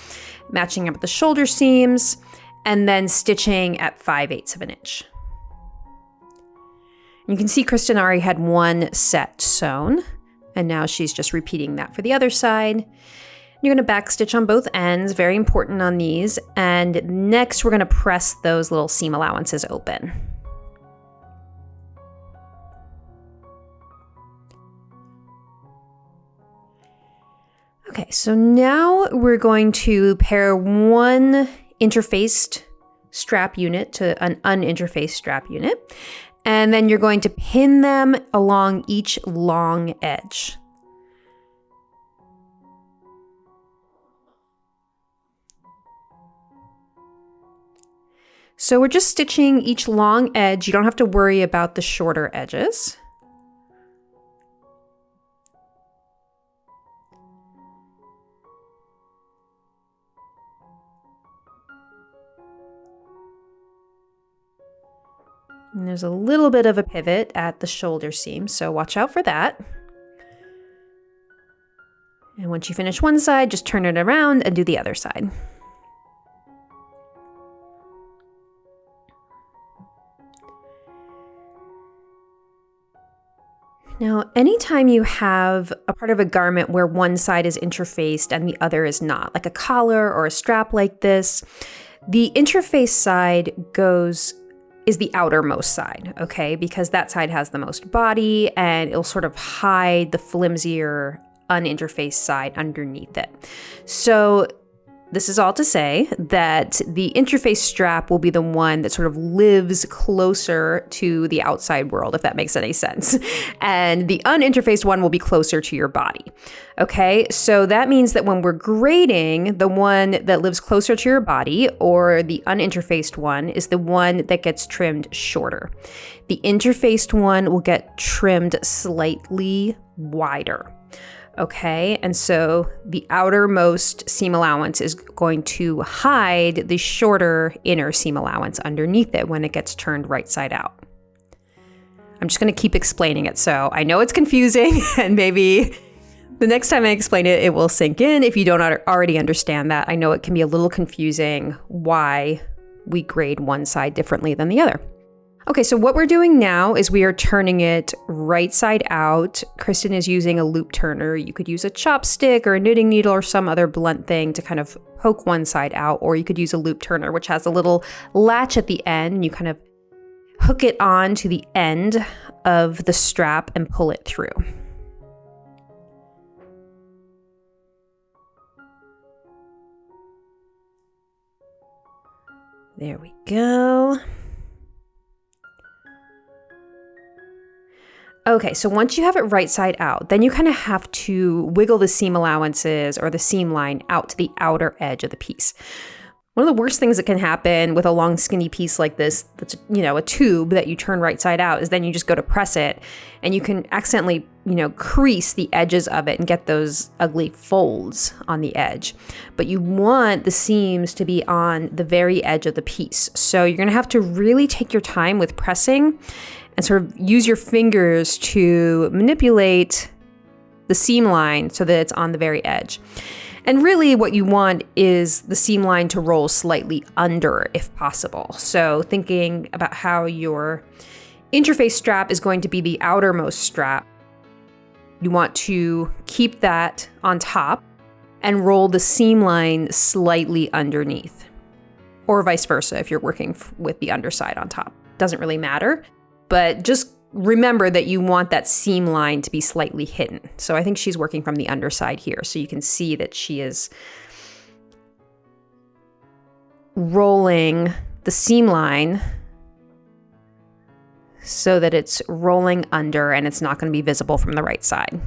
matching up the shoulder seams, and then stitching at 5/8 of an inch. You can see Kristen already had 1 set sewn, and now she's just repeating that for the other side. You're going to backstitch on both ends, very important on these, and next we're going to press those little seam allowances open. Okay, so now we're going to pair 1 interfaced strap unit to an uninterfaced strap unit, and then you're going to pin them along each long edge. So we're just stitching each long edge. You don't have to worry about the shorter edges. And there's a little bit of a pivot at the shoulder seam, so watch out for that. And once you finish one side, just turn it around and do the other side. Now, anytime you have a part of a garment where one side is interfaced and the other is not, like a collar or a strap like this, the interface side is the outermost side, okay? Because that side has the most body and it'll sort of hide the flimsier uninterfaced side underneath it. So this is all to say that the interface strap will be the one that sort of lives closer to the outside world, if that makes any sense. And the uninterfaced one will be closer to your body. Okay, so that means that when we're grading, the one that lives closer to your body, or the uninterfaced one, is the one that gets trimmed shorter. The interfaced one will get trimmed slightly wider. Okay, and so the outermost seam allowance is going to hide the shorter inner seam allowance underneath it when it gets turned right side out. I'm just going to keep explaining it, so I know it's confusing, and maybe the next time I explain it, it will sink in if you don't already understand that. I know it can be a little confusing why we grade one side differently than the other. Okay, so what we're doing now is we are turning it right side out. Kristen is using a loop turner. You could use a chopstick or a knitting needle or some other blunt thing to kind of poke one side out, or you could use a loop turner, which has a little latch at the end, and you kind of hook it on to the end of the strap and pull it through. There we go. Okay, so once you have it right side out, then you kind of have to wiggle the seam allowances or the seam line out to the outer edge of the piece. One of the worst things that can happen with a long skinny piece like this, that's, a tube that you turn right side out, is then you just go to press it and you can accidentally, crease the edges of it and get those ugly folds on the edge. But you want the seams to be on the very edge of the piece. So you're gonna have to really take your time with pressing and sort of use your fingers to manipulate the seam line so that it's on the very edge. And really what you want is the seam line to roll slightly under if possible. So thinking about how your interface strap is going to be the outermost strap, you want to keep that on top and roll the seam line slightly underneath, or vice versa if you're working with the underside on top. Doesn't really matter, but just remember that you want that seam line to be slightly hidden. So I think she's working from the underside here. So you can see that she is rolling the seam line so that it's rolling under and it's not going to be visible from the right side.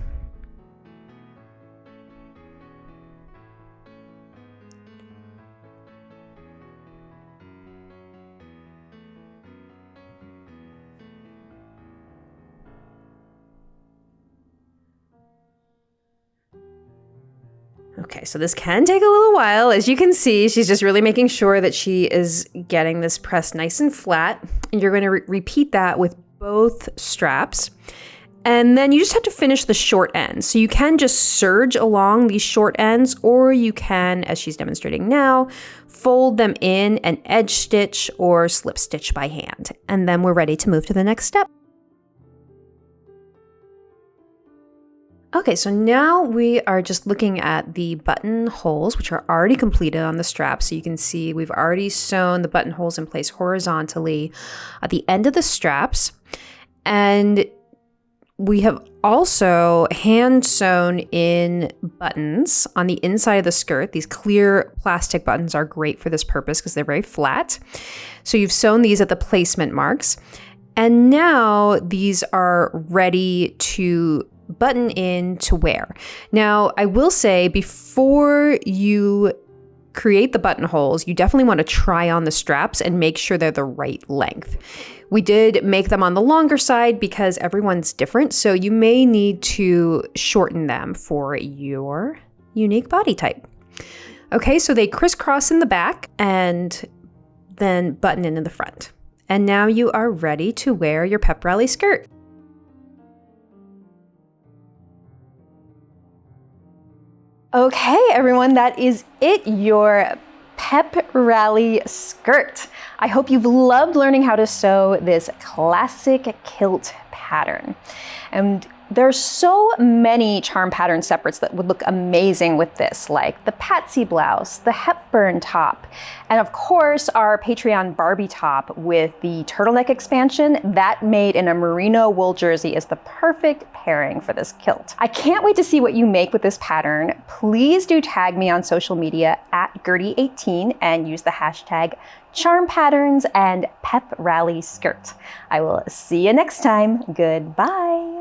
Okay, so this can take a little while. As you can see, she's just really making sure that she is getting this pressed nice and flat. And you're going to repeat that with both straps. And then you just have to finish the short ends. So you can just serge along these short ends, or you can, as she's demonstrating now, fold them in and edge stitch or slip stitch by hand. And then we're ready to move to the next step. Okay, so now we are just looking at the buttonholes, which are already completed on the strap. So you can see we've already sewn the buttonholes in place horizontally at the end of the straps. And we have also hand sewn in buttons on the inside of the skirt. These clear plastic buttons are great for this purpose because they're very flat. So you've sewn these at the placement marks. And now these are ready to button in to wear. Now, I will say before you create the buttonholes, you definitely want to try on the straps and make sure they're the right length. We did make them on the longer side because everyone's different, so you may need to shorten them for your unique body type. Okay, so they crisscross in the back and then button in the front. And now you are ready to wear your pep rally skirt. Okay, everyone, that is it, your pep rally skirt. I hope you've loved learning how to sew this classic kilt pattern. And there's so many charm pattern separates that would look amazing with this, like the Patsy blouse, the Hepburn top, and of course our Patreon Barbie top with the turtleneck expansion that made in a merino wool jersey is the perfect pairing for this kilt. I can't wait to see what you make with this pattern. Please do tag me on social media at Goooodbyyye18 and use the hashtag charm patterns and pep rally skirt. I will see you next time. Goodbye.